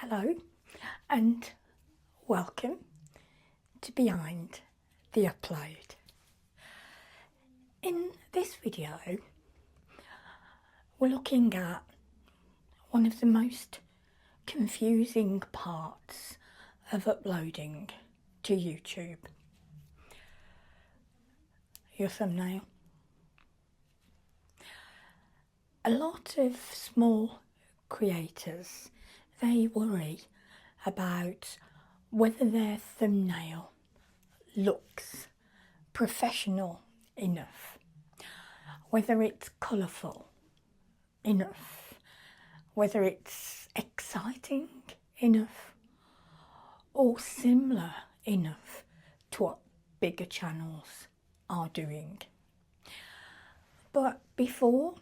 Hello and welcome to Behind the Upload. In this video we're looking at one of the most confusing parts of uploading to YouTube: your thumbnail. A lot of small creators, they worry about whether their thumbnail looks professional enough, whether it's colourful enough, whether it's exciting enough or similar enough to what bigger channels are doing. But before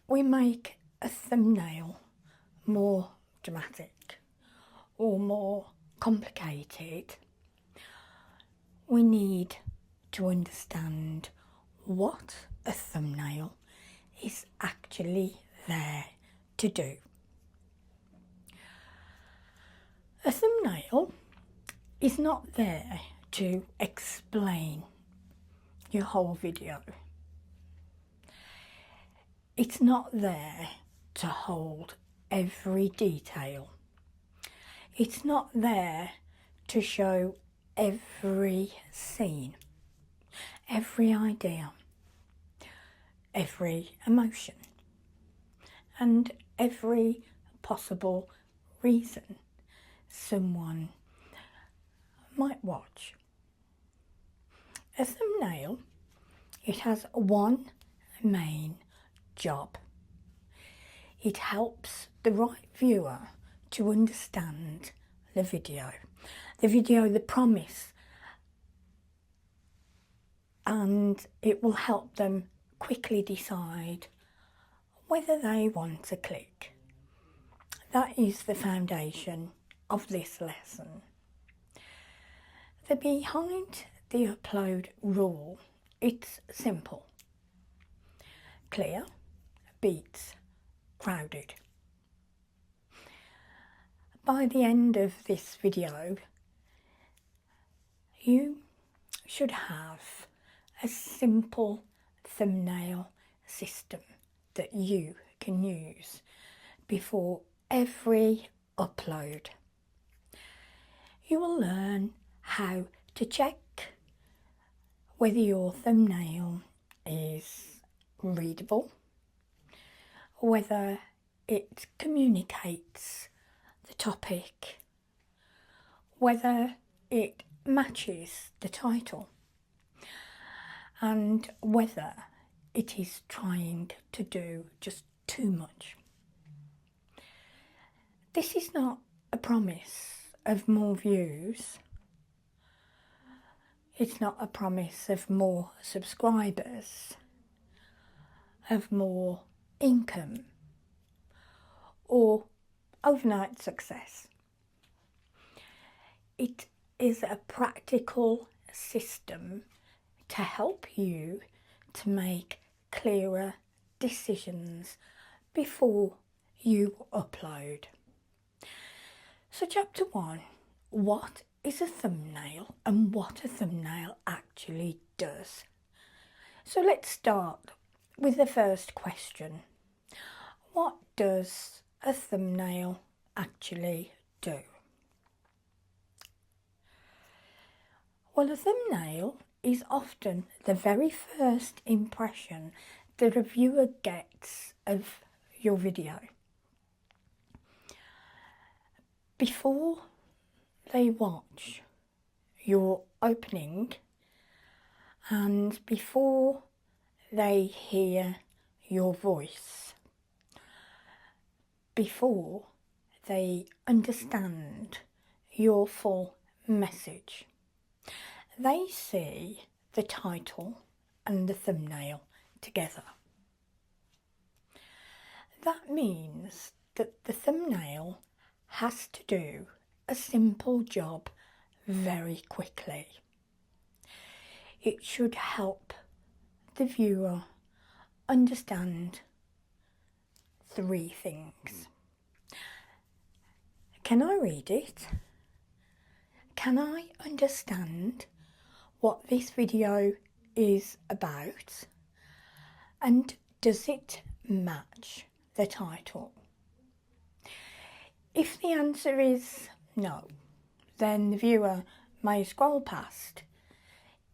we make a thumbnail more dramatic or more complicated, we need to understand what a thumbnail is actually there to do. A thumbnail is not there to explain your whole video. It's not there to hold every detail. It's not there to show every scene, every idea, every emotion, and every possible reason someone might watch. A thumbnail, it has one main job. It helps the right viewer to understand the video, the promise, and it will help them quickly decide whether they want to click. That is the foundation of this lesson. The behind the upload rule, it's simple: clear beats crowded. By the end of this video, you should have a simple thumbnail system that you can use before every upload. You will learn how to check whether your thumbnail is readable, whether it communicates the topic, whether it matches the title, and whether it is trying to do just too much. This is not a promise of more views. It's not a promise of more subscribers, of more income, or overnight success. It is a practical system to help you to make clearer decisions before you upload. So chapter 1, what is a thumbnail and what a thumbnail actually does? So let's start with the first question. What does a thumbnail actually do? Well, a thumbnail is often the very first impression that a viewer gets of your video. Before they watch your opening and before they hear your voice, before they understand your full message, they see the title and the thumbnail together. That means that the thumbnail has to do a simple job very quickly. It should help the viewer understand three things: Can I read it? Can I understand what this video is about? And does it match the title? If the answer is no, then the viewer may scroll past,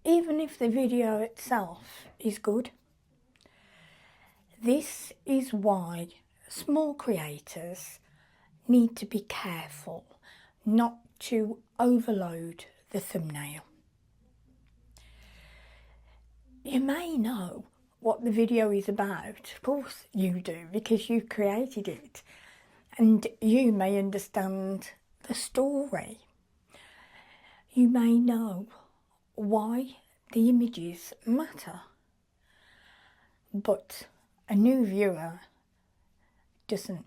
even if the video itself is good. This is why small creators need to be careful not to overload the thumbnail. You may know what the video is about, of course you do, because you created it, and you may understand the story. You may know why the images matter, but a new viewer doesn't.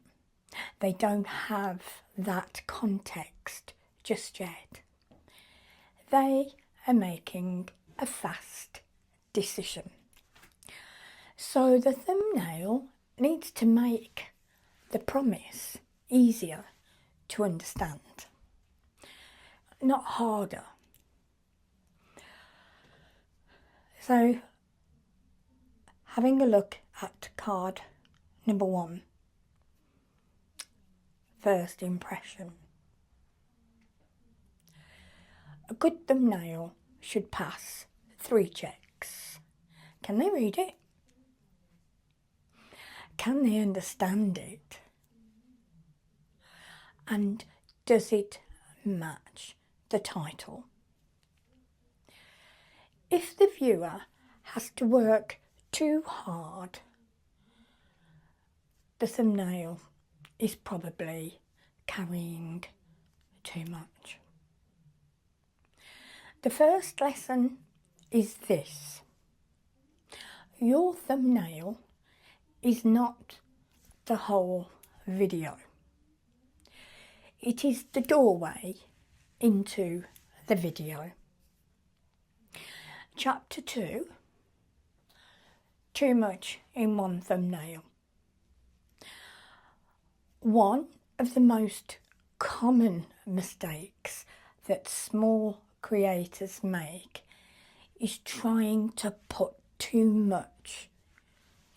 They don't have that context just yet. They are making a fast decision. So the thumbnail needs to make the promise easier to understand, not harder. So having a look at card number 1, first impression. A good thumbnail should pass 3 checks. Can they read it? Can they understand it? And does it match the title? If the viewer has to work too hard, the thumbnail is probably carrying too much. The first lesson is this: your thumbnail is not the whole video. It is the doorway into the video. Chapter 2, too much in one thumbnail. One of the most common mistakes that small creators make is trying to put too much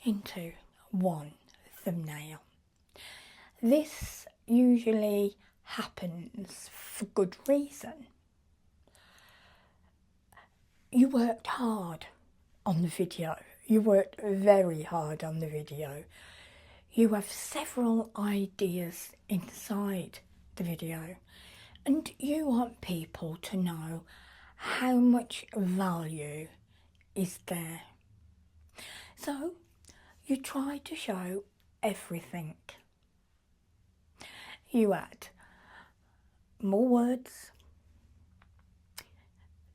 into one thumbnail. This usually happens for good reason. You worked hard on the video. You worked very hard on the video. You have several ideas inside the video, and you want people to know how much value is there. So you try to show everything. You add more words,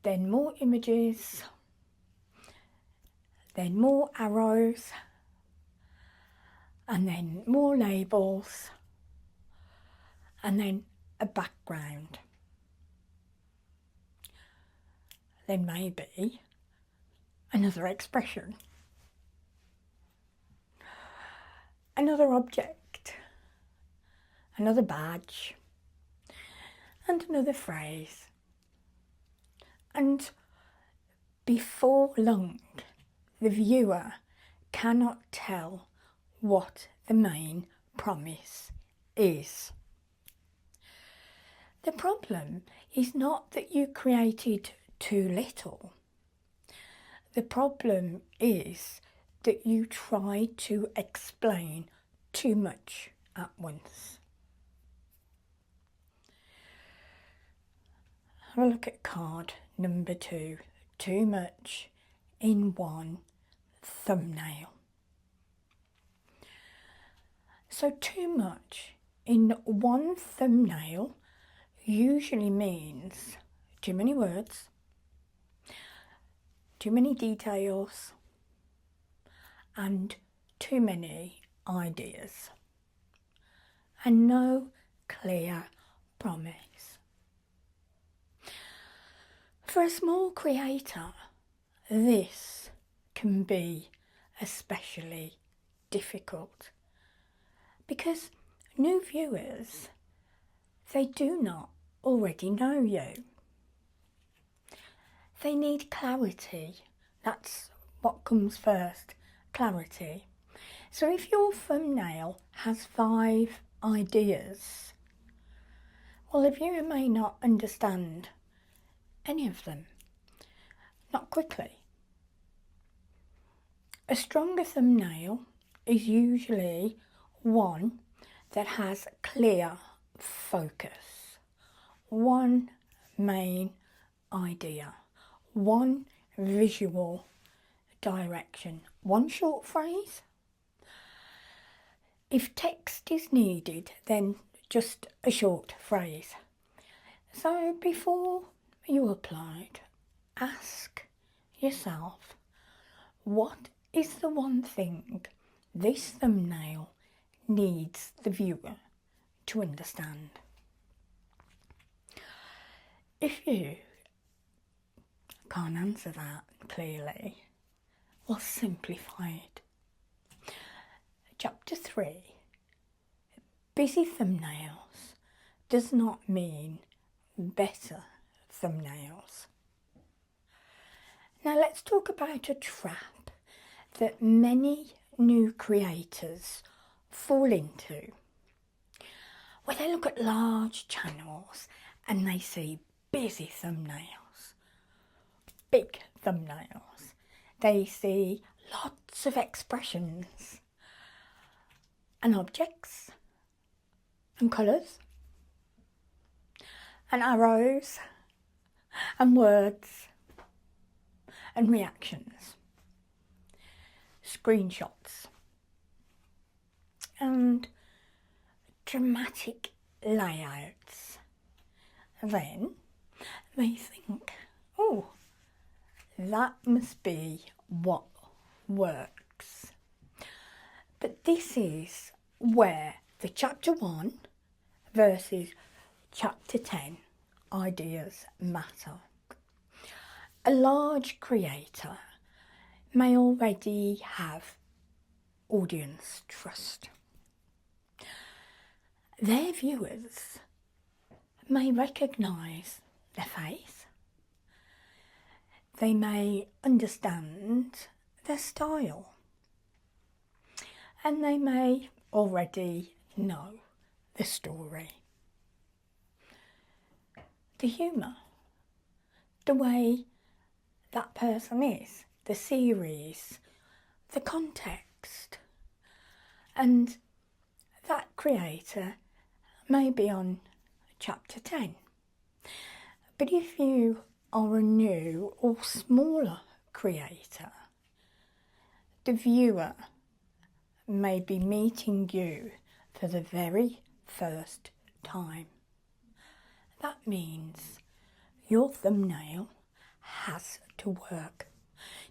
then more images, then more arrows, and then more labels, and then a background. Then maybe another expression, another object, another badge, and another phrase. And before long, the viewer cannot tell what the main promise is. The problem is not that you created too little. The problem is that you tried to explain too much at once. Have a look at card number 2, too much in one thumbnail. So too much in one thumbnail usually means too many words, too many details, and too many ideas, and no clear promise. For a small creator, this can be especially difficult because new viewers, they do not already know you. They need clarity. That's what comes first, clarity. So if your thumbnail has 5 ideas, well, the viewer may not understand any of them, not quickly. A stronger thumbnail is usually one that has clear focus, one main idea, one visual direction, one short phrase. If text is needed, then just a short phrase. So before you upload, ask yourself, what is the one thing this thumbnail needs the viewer to understand? If you can't answer that clearly, well, simplify it. Chapter 3. Busy thumbnails does not mean better thumbnails. Now let's talk about a trap that many new creators fall into, where they look at large channels and they see busy thumbnails, big thumbnails. They see lots of expressions and objects and colours and arrows and words and reactions, screenshots and dramatic layouts. Then they think, oh, that must be what works. But this is where the chapter 1 versus chapter 10 ideas matter. A large creator may already have audience trust. Their viewers may recognise their face. They may understand their style. And they may already know the story, the humour, the way that person is, the series, the context. And that creator may be on chapter 10. But if you are a new or smaller creator, the viewer may be meeting you for the very first time. That means your thumbnail has to work.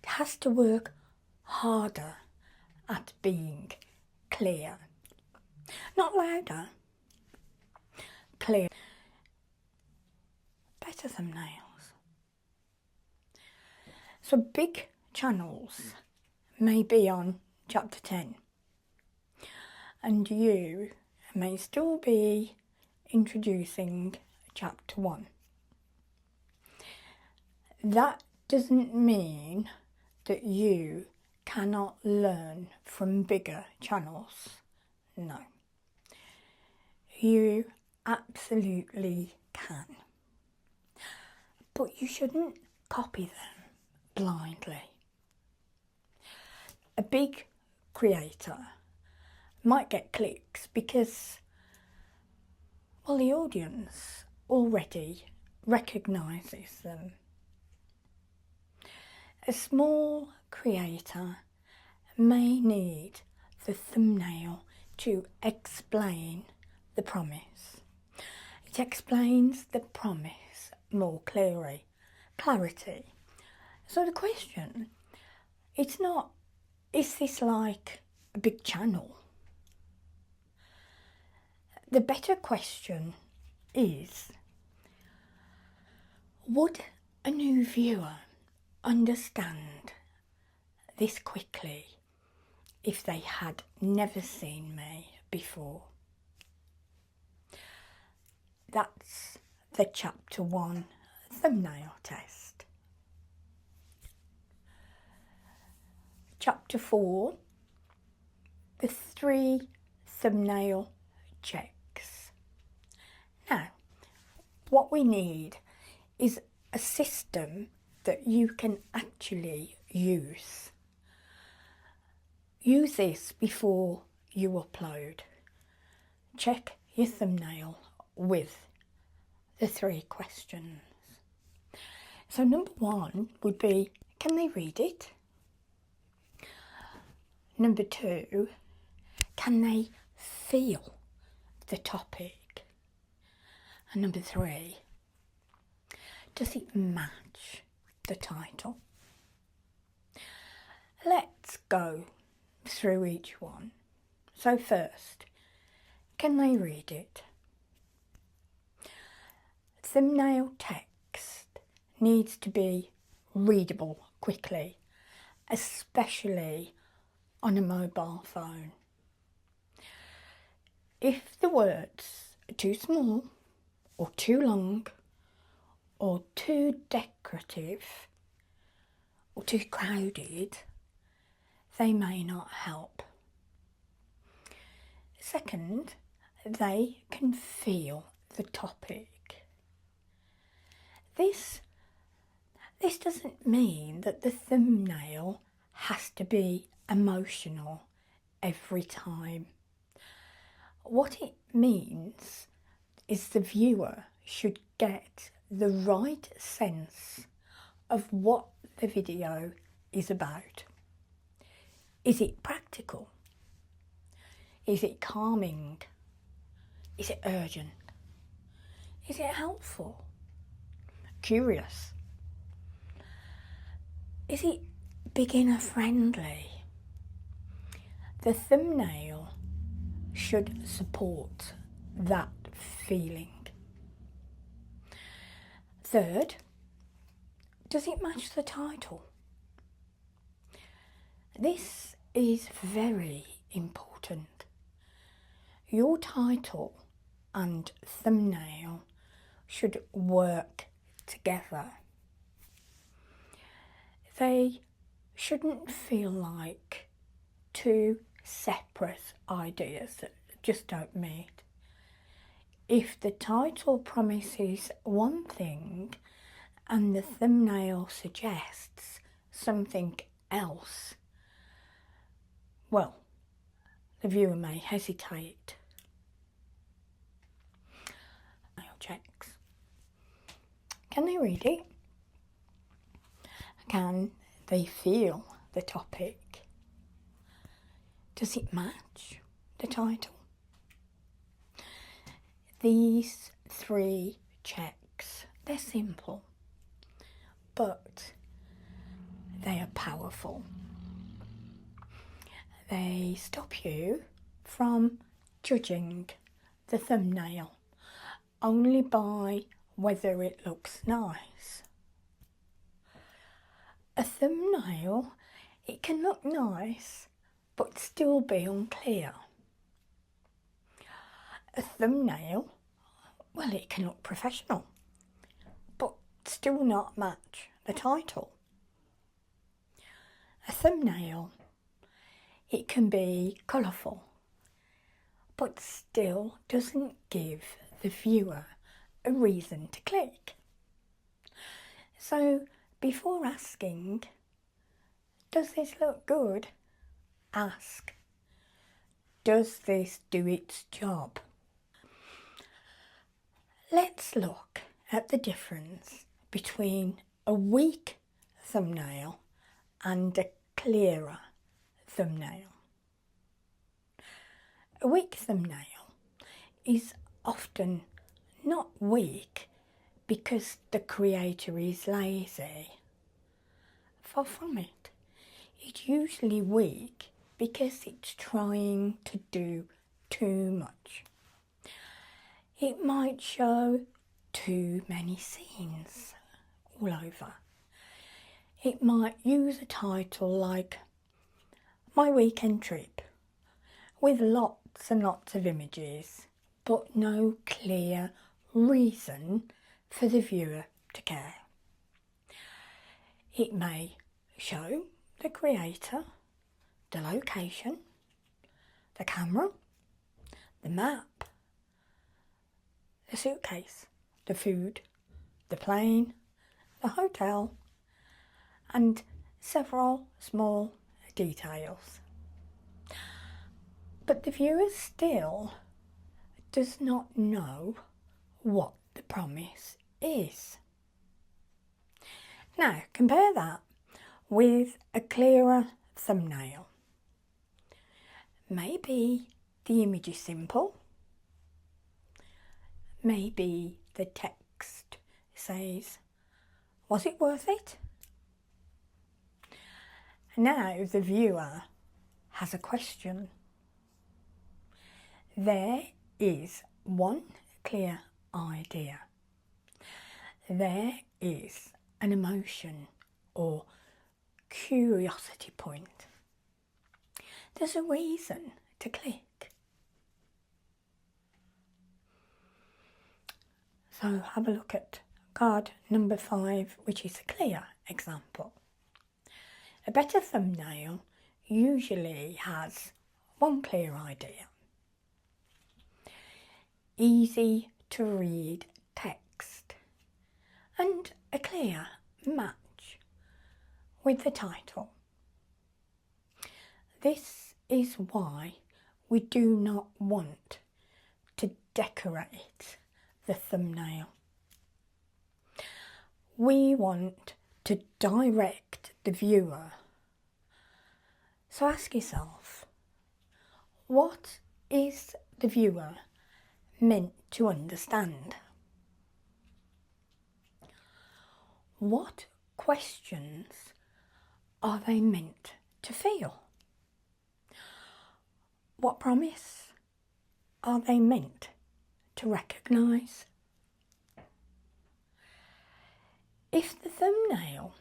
It has to work harder at being clear. Not louder, clear. Better thumbnails. So big channels may be on chapter 10. And you may still be introducing chapter 1. That doesn't mean that you cannot learn from bigger channels. No. You absolutely can. But you shouldn't copy them blindly. A big creator might get clicks because, well, the audience already recognises them. A small creator may need the thumbnail to explain the promise. It explains the promise more clearly. Clarity. So the question, it's not, is this like a big channel? The better question is, would a new viewer understand this quickly if they had never seen me before? that's the Chapter 1 thumbnail test. Chapter 4, the 3 thumbnail checks. Now, what we need is a system that you can actually use. Use this before you upload. Check your thumbnail with the 3 questions. So number 1 would be, can they read it? Number 2, can they feel the topic? And number 3, does it match the title? Let's go through each one. So first, can they read it? Thumbnail text needs to be readable quickly, especially on a mobile phone. If the words are too small or too long or too decorative or too crowded, they may not help. Second, they can feel the topic. This doesn't mean that the thumbnail has to be emotional every time. What it means is the viewer should get the right sense of what the video is about. Is it practical? Is it calming? Is it urgent? Is it helpful? Curious? Is it beginner friendly? The thumbnail should support that feeling. Third, does it match the title? This is very important. Your title and thumbnail should work together. They shouldn't feel like 2 separate ideas that just don't meet. If the title promises one thing and the thumbnail suggests something else, well, the viewer may hesitate. Checks. Can they read it? Can they feel the topic? Does it match the title? These 3 checks, they're simple, but they are powerful. They stop you from judging the thumbnail only by whether it looks nice. A thumbnail, it can look nice but still be unclear. A thumbnail, well, it can look professional but still not match the title. A thumbnail, it can be colourful but still doesn't give the viewer a reason to click. So before asking, does this look good? Ask, does this do its job? Let's look at the difference between a weak thumbnail and a clearer thumbnail. A weak thumbnail is often not weak because the creator is lazy. Far from it. It's usually weak because it's trying to do too much. It might show too many scenes all over. It might use a title like My Weekend Trip with lots and lots of images but no clear reason for the viewer to care. It may show the creator, the location, the camera, the map, the suitcase, the food, the plane, the hotel, and several small details. But the viewer still does not know what the promise is. Now, compare that with a clearer thumbnail. Maybe the image is simple. Maybe the text says, "Was it worth it?" Now the viewer has a question. There is one clear idea. There is an emotion or curiosity point. There's a reason to click. So have a look at card number 5, which is a clear example. A better thumbnail usually has one clear idea. Easy to read text and a clear match with the title. This is why we do not want to decorate the thumbnail. We want to direct the viewer. So ask yourself, what is the viewer meant to understand? What questions are they meant to feel? What promise are they meant to recognise? If the thumbnail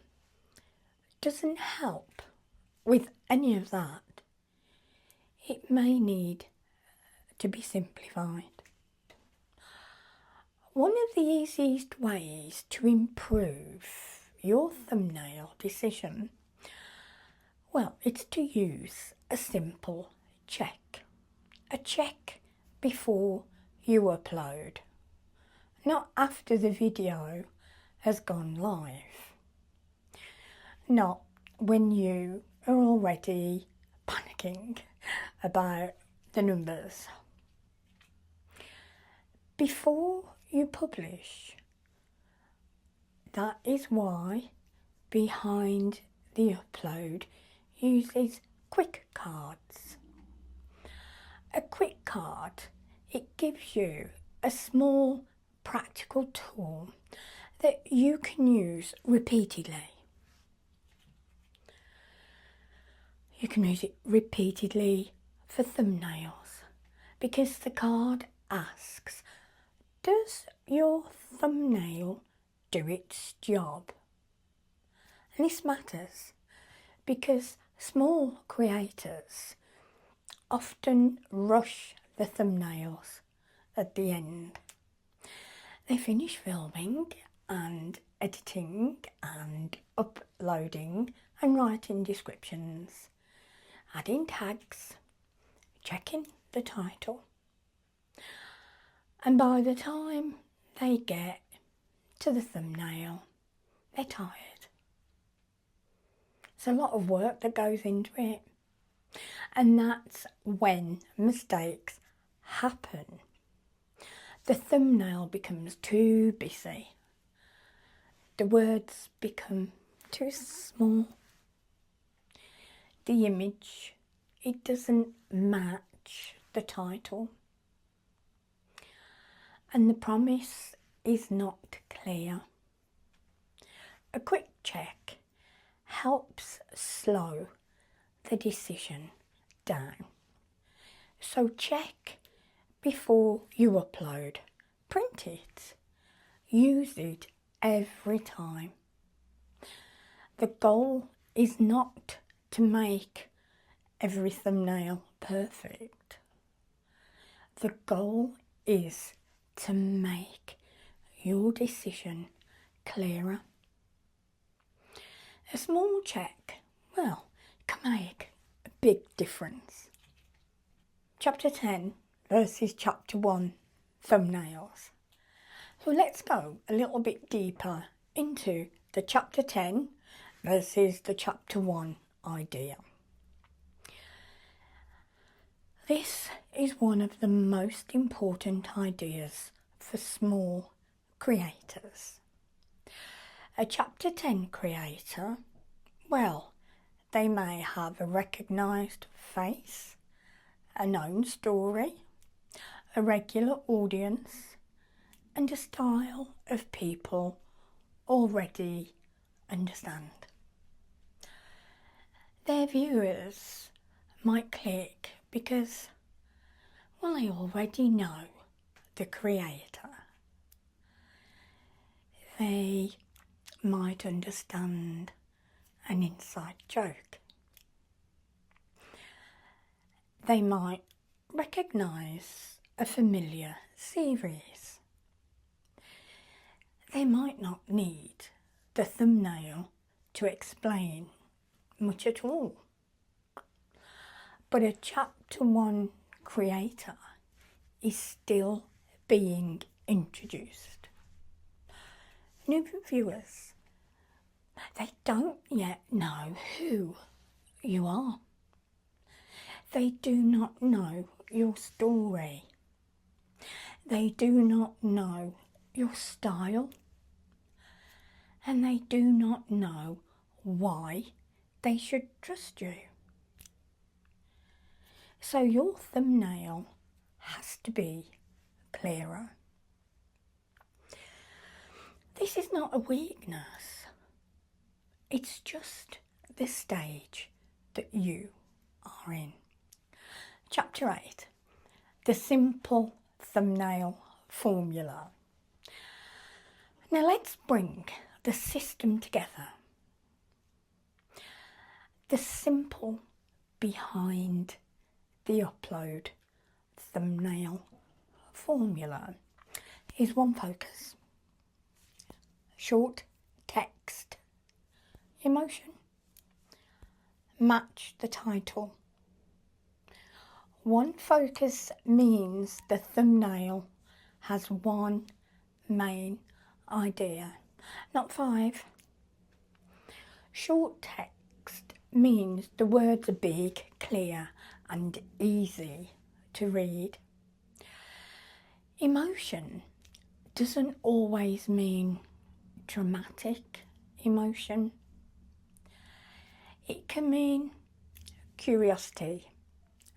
doesn't help with any of that, it may need to be simplified. One of the easiest ways to improve your thumbnail decision, well, it's to use a simple check. A check before you upload, not after the video has gone live. Not when you are already panicking about the numbers. Before you publish. That is why Behind the Upload uses quick cards. A quick card, it gives you a small practical tool that you can use repeatedly. You can use it repeatedly for thumbnails because the card asks, does your thumbnail do its job? And this matters because small creators often rush the thumbnails at the end. They finish filming and editing and uploading and writing descriptions, adding tags, checking the title. And by the time they get to the thumbnail, they're tired. It's a lot of work that goes into it. And that's when mistakes happen. The thumbnail becomes too busy. The words become too small. The image, it doesn't match the title. And the promise is not clear. A quick check helps slow the decision down. So check before you upload. Print it. Use it every time. The goal is not to make every thumbnail perfect. The goal is to make your decision clearer. A small check, well, can make a big difference. Chapter 10 versus Chapter 1 thumbnails. So let's go a little bit deeper into the Chapter 10 versus the Chapter 1 idea. This is one of the most important ideas for small creators. A Chapter 10 creator, well, they may have a recognised face, a known story, a regular audience, and a style of people already understand. Their viewers might click because, well, they already know the creator. They might understand an inside joke. They might recognise a familiar series. They might not need the thumbnail to explain much at all. But a Chapter 1 creator is still being introduced. New viewers, they don't yet know who you are. They do not know your story. They do not know your style. And they do not know why they should trust you. So your thumbnail has to be clearer. This is not a weakness. It's just the stage that you are in. Chapter 8, the simple thumbnail formula. Now let's bring the system together. The simple behind the upload thumbnail formula is one focus, short text, emotion, match the title. One focus means the thumbnail has one main idea, not 5. Short text means the words are big, clear and easy to read. Emotion doesn't always mean dramatic emotion. It can mean curiosity,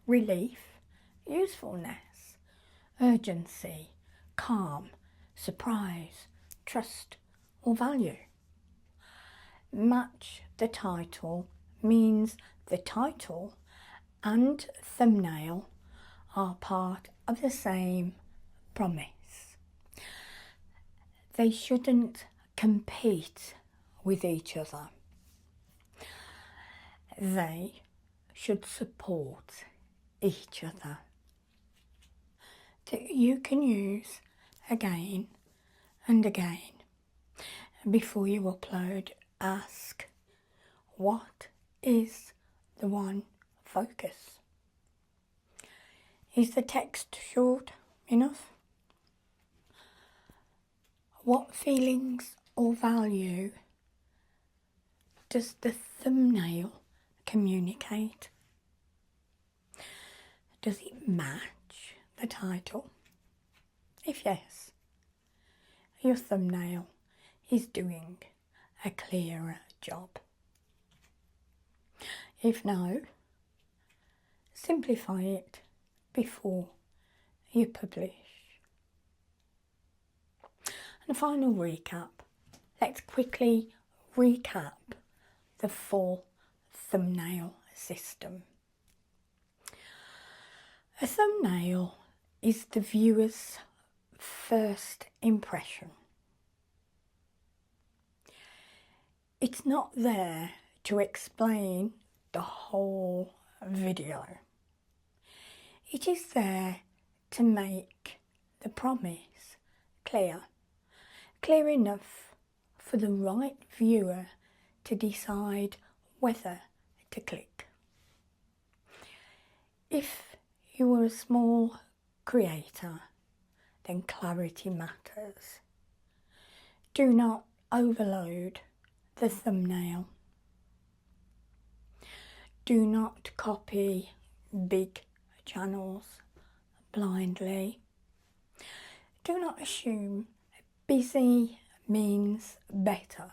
relief, usefulness, urgency, calm, surprise, trust or value. Match the title means the title and thumbnail are part of the same promise. They shouldn't compete with each other. They should support each other. That you can use again and again. Before you upload, ask, what is the one focus? Is the text short enough? What feelings or value does the thumbnail communicate? Does it match the title? If yes, your thumbnail is doing a clearer job. If no, simplify it before you publish. And a final recap. Let's quickly recap the full thumbnail system. A thumbnail is the viewer's first impression. It's not there to explain the whole video. It is there to make the promise clear. Clear enough for the right viewer to decide whether to click. If you are a small creator, then clarity matters. Do not overload the thumbnail. Do not copy big channels blindly. Do not assume busy means better.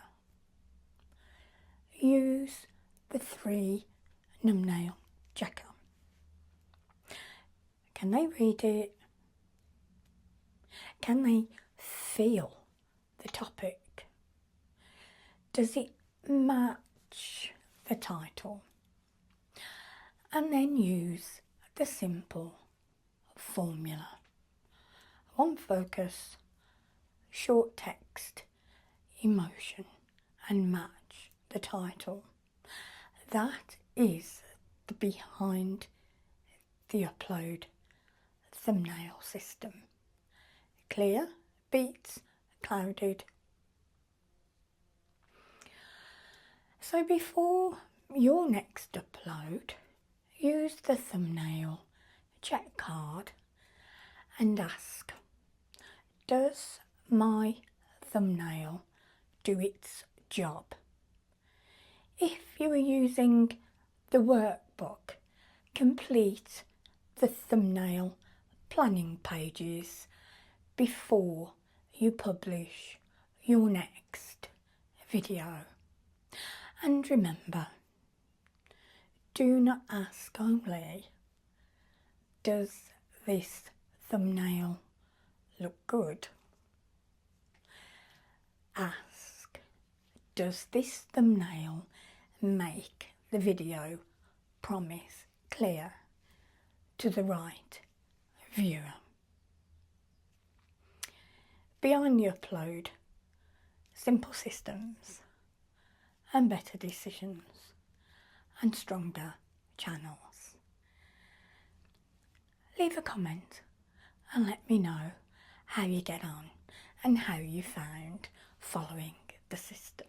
Use the 3 thumbnail checker. Can they read it? Can they feel the topic? Does it match the title? And then use the simple formula. One focus, short text, emotion, and match the title. That is the behind the upload thumbnail system. Clear beats clouded. So before your next upload, use the thumbnail check card and ask, does my thumbnail do its job? If you are using the workbook, complete the thumbnail planning pages before you publish your next video. And remember, do not ask only, does this thumbnail look good? Ask, does this thumbnail make the video promise clear to the right viewer? Behind the upload, simple systems and better decisions and stronger channels. Leave a comment and let me know how you get on and how you found following the system.